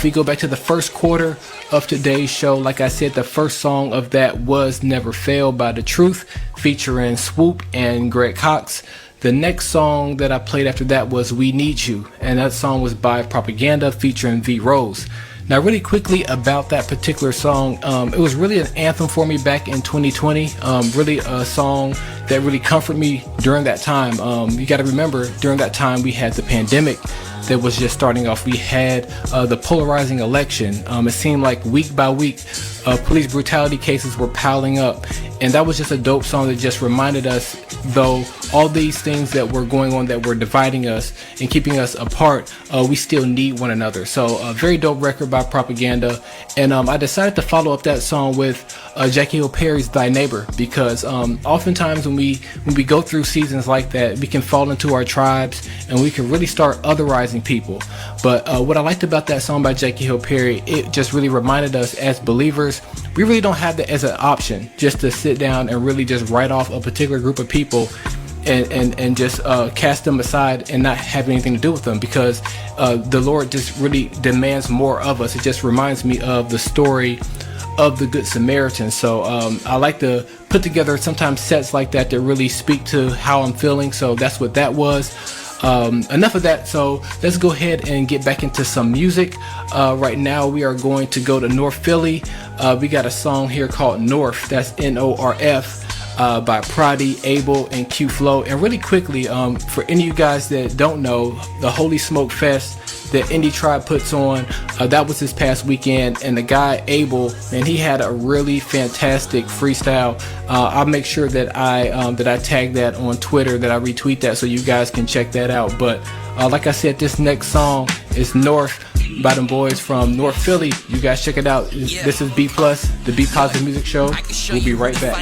we go back to the first quarter of today's show, like I said, the first song of that was Never Fail by The Truth, featuring Swoop and Greg Cox. The next song that I played after that was We Need You, and that song was by Propaganda featuring V Rose. Now, really quickly about that particular song, it was really an anthem for me back in 2020. Really a song that really comforted me during that time. You got to remember, during that time we had the pandemic that was just starting off. We had the polarizing election. It seemed like week by week, police brutality cases were piling up. And that was just a dope song that just reminded us, though all these things that were going on that were dividing us and keeping us apart, we still need one another. So a very dope record by Propaganda. And I decided to follow up that song with Jackie Hill Perry's Thy Neighbor, because oftentimes when we go through seasons like that, we can fall into our tribes and we can really start otherizing people. But what I liked about that song by Jackie Hill Perry, it just really reminded us as believers, we really don't have that as an option, just to sit down and really just write off a particular group of people and just cast them aside and not have anything to do with them, because the Lord just really demands more of us. It just reminds me of the story of the Good Samaritan. So I like to put together sometimes sets like that that really speak to how I'm feeling. So that's what that was. Enough of that, so let's go ahead and get back into some music. Right now we are going to go to North Philly. We got a song here called North, that's Norf, by Prodi, Abel, and Q Flow. And really quickly, for any of you guys that don't know, the Holy Smoke Fest that Indie Tribe puts on, that was this past weekend, and the guy Abel, and he had a really fantastic freestyle. I'll make sure that I tag that on Twitter, that I retweet that, so you guys can check that out. But like I said, this next song is North by them boys from North Philly. You guys check it out. This is B Plus, the Be Positive Music Show. We'll be right back.